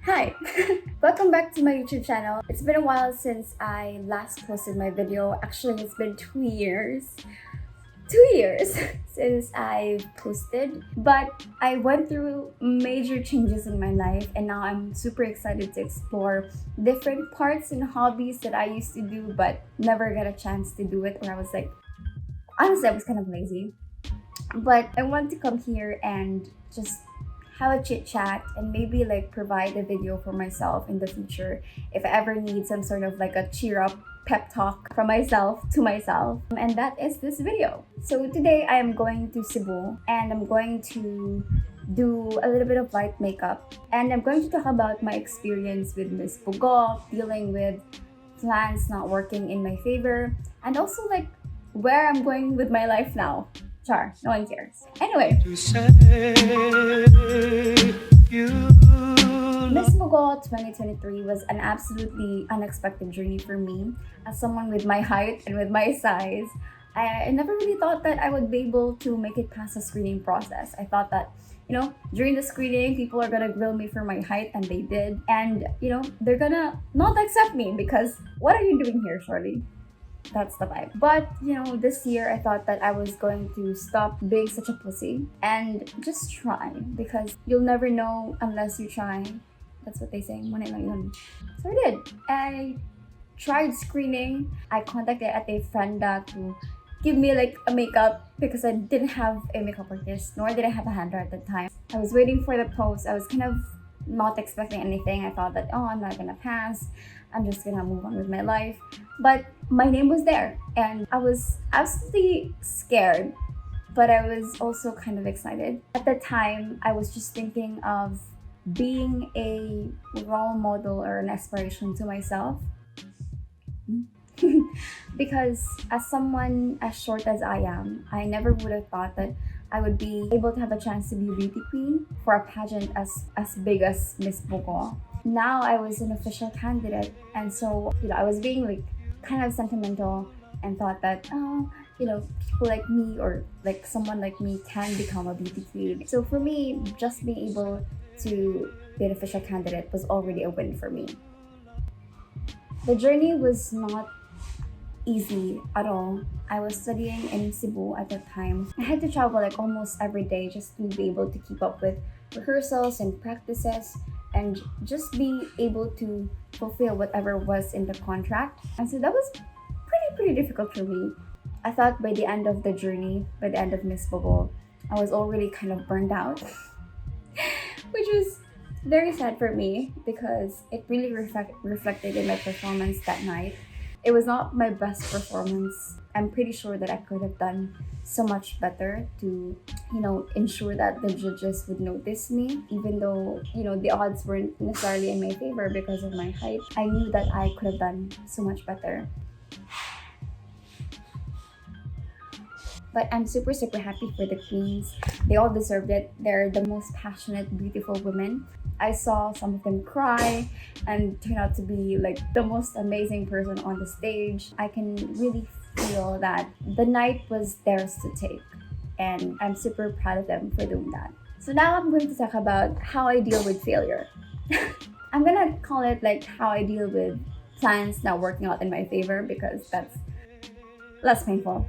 Hi! Welcome back to my YouTube channel. It's been a while since I last posted my video. Actually, it's been 2 years. 2 years since I posted. But I went through major changes in my life and now I'm super excited to explore different parts and hobbies that I used to do but never got a chance to do it. Or I was like, honestly, I was kind of lazy. But I want to come here and just have a chit chat and maybe like provide a video for myself in the future if I ever need some sort of like a cheer up pep talk from myself to myself. And that is this video. So today I am going to Cebu and I'm going to do a little bit of light makeup and I'm going to talk about my experience with Miss Bogo, dealing with plans not working in my favor, and also like where I'm going with my life now. Char, no one cares. Anyway, Miss Bogo 2023 was an absolutely unexpected journey for me. As someone with my height and with my size, I never really thought that I would be able to make it past the screening process. I thought that, during the screening, people are gonna grill me for my height, and they did. And, they're gonna not accept me because what are you doing here, Shirley? That's the vibe. But, this year I thought that I was going to stop being such a pussy and just try because you'll never know unless you try. That's what they say. Muna lang yun. So I did. I tried screening. I contacted a friend to give me like a makeup because I didn't have a makeup artist, nor did I have a hander at the time. I was waiting for the post. I was kind of not expecting anything. I thought that, I'm not gonna pass. I'm just gonna move on with my life. But my name was there and I was absolutely scared, but I was also kind of excited. At the time, I was just thinking of being a role model or an inspiration to myself. Because as someone as short as I am, I never would have thought that I would be able to have a chance to be a beauty queen for a pageant as big as Miss Bogo. Now I was an official candidate, and so I was being like kind of sentimental and thought that people like me or like someone like me can become a beauty queen. So for me, just being able to be an official candidate was already a win for me. The journey was not easy at all. I was studying in Cebu at that time. I had to travel like almost every day just to be able to keep up with rehearsals and practices and just be able to fulfill whatever was in the contract. And so that was pretty difficult for me. I thought by the end of the journey, by the end of Miss Bogo, I was already kind of burned out, which was very sad for me because it really reflected in my performance that night. It was not my best performance. I'm pretty sure that I could have done so much better to, ensure that the judges would notice me, even though, the odds weren't necessarily in my favor because of my height. I knew that I could have done so much better. But I'm super happy for the queens. They all deserved it. They're the most passionate, beautiful women. I saw some of them cry and turn out to be like the most amazing person on the stage. I can really feel that the night was theirs to take, and I'm super proud of them for doing that. So now I'm going to talk about how I deal with failure. I'm gonna call it like how I deal with plans not working out in my favor because that's less painful.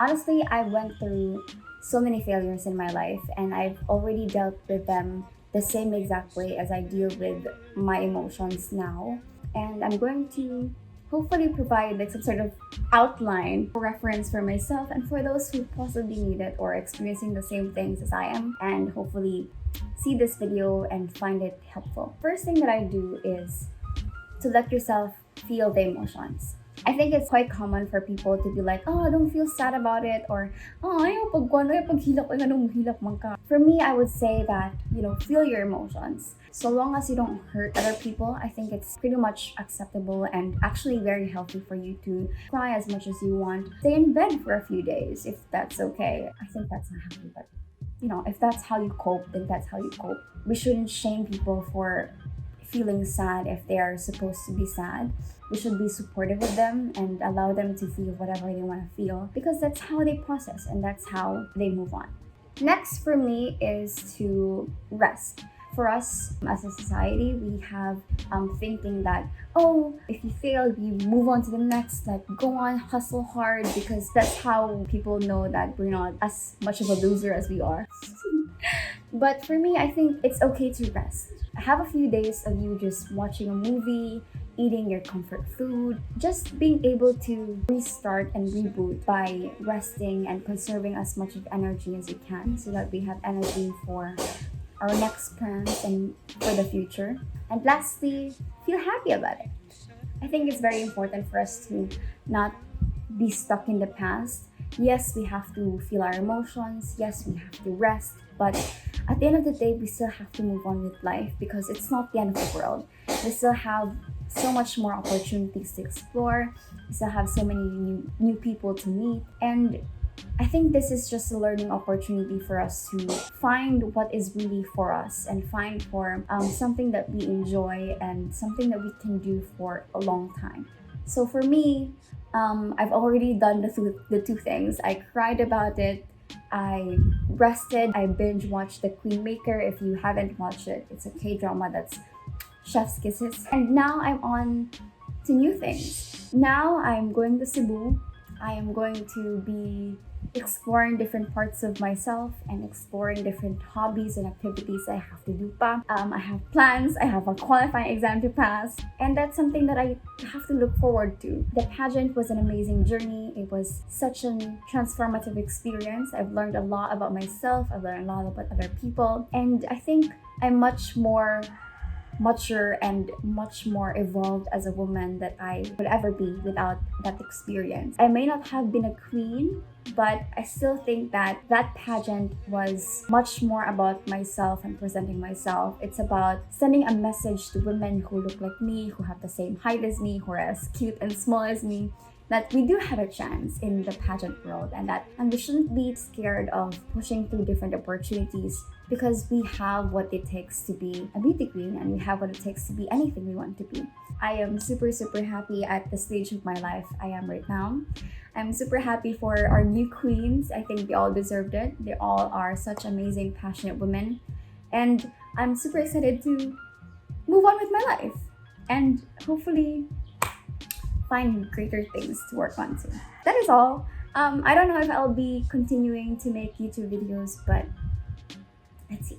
Honestly, I went through so many failures in my life and I've already dealt with them the same exact way as I deal with my emotions now. And I'm going to hopefully provide like some sort of outline or reference for myself and for those who possibly need it or experiencing the same things as I am, and hopefully see this video and find it helpful. First thing that I do is to let yourself feel the emotions. I think it's quite common for people to be like, don't feel sad about it, or ayaw paghilak ay ganun hilak man ka. For me, I would say that, feel your emotions. So long as you don't hurt other people, I think it's pretty much acceptable and actually very healthy for you to cry as much as you want. Stay in bed for a few days if that's okay. I think that's not healthy, but if that's how you cope, then that's how you cope. We shouldn't shame people for feeling sad if they are supposed to be sad. we should be supportive of them and allow them to feel whatever they want to feel, because that's how they process and that's how they move on. Next for me is to rest. For us as a society, we have thinking that, oh, if you fail, you move on to the next, like go on, hustle hard, because that's how people know that we're not as much of a loser as we are. But for me, I think it's okay to rest. Have a few days of you just watching a movie, eating your comfort food, just being able to restart and reboot by resting and conserving as much of energy as you can so that we have energy for our next plans and for the future. And lastly, feel happy about it. I think it's very important for us to not be stuck in the past. Yes, we have to feel our emotions. Yes, we have to rest. But at the end of the day, we still have to move on with life because it's not the end of the world. We still have so much more opportunities to explore. We still have so many new people to meet. And I think this is just a learning opportunity for us to find what is really for us and find for something that we enjoy and something that we can do for a long time. So for me, I've already done the two things. I cried about it. I rested. I binge watched The Queen Maker. If you haven't watched it, it's a K-drama that's chef's kisses. And now I'm on to new things. Now I'm going to Cebu. I am going to be exploring different parts of myself and exploring different hobbies and activities I have to do pa. I have plans, I have a qualifying exam to pass, and that's something that I have to look forward to. The pageant was an amazing journey. It was such a transformative experience. I've learned a lot about myself, I've learned a lot about other people, and I think I'm much more mature and much more evolved as a woman that I would ever be without that experience. I may not have been a queen, but I still think that that pageant was much more about myself and presenting myself. It's about sending a message to women who look like me, who have the same height as me, who are as cute and small as me, that we do have a chance in the pageant world, and we shouldn't be scared of pushing through different opportunities because we have what it takes to be a beauty queen and we have what it takes to be anything we want to be. I am super happy at the stage of my life I am right now. I'm super happy for our new queens. I think they all deserved it. They all are such amazing, passionate women. And I'm super excited to move on with my life and hopefully find greater things to work on too. That is all. I don't know if I'll be continuing to make YouTube videos, but let's see.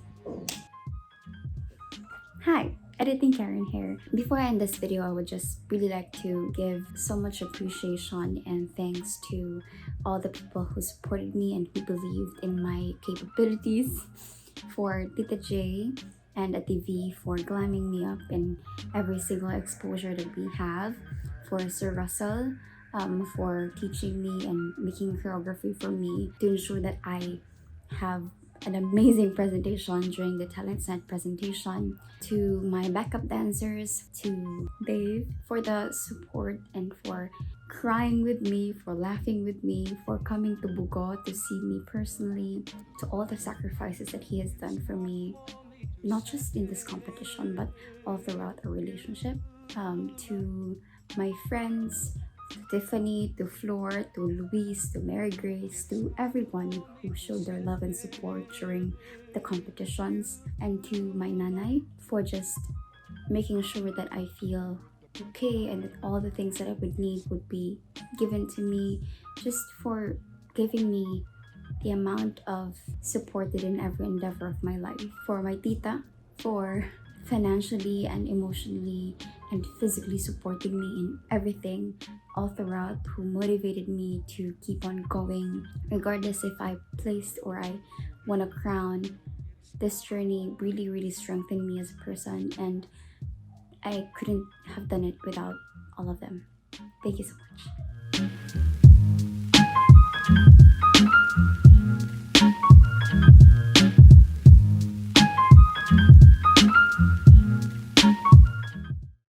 Hi, Editing Karen here. Before I end this video, I would just really like to give so much appreciation and thanks to all the people who supported me and who believed in my capabilities. For Tita J and at TV for glamming me up in every single exposure that we have. For Sir Russell, for teaching me and making choreography for me to ensure that I have an amazing presentation during the Talents Night presentation. To my backup dancers, to Dave for the support and for crying with me, for laughing with me, for coming to Bogo to see me personally, to all the sacrifices that he has done for me, not just in this competition but all throughout our relationship. To my friends, to Tiffany, to Flor, to Luis, to Mary Grace, to everyone who showed their love and support during the competitions, and to my nanay for just making sure that I feel okay and that all the things that I would need would be given to me, just for giving me the amount of support in every endeavor of my life. For my tita, for financially and emotionally and physically supporting me in everything all throughout, who motivated me to keep on going regardless if I placed or I won a crown. This journey really strengthened me as a person, and I couldn't have done it without all of them. Thank you so much.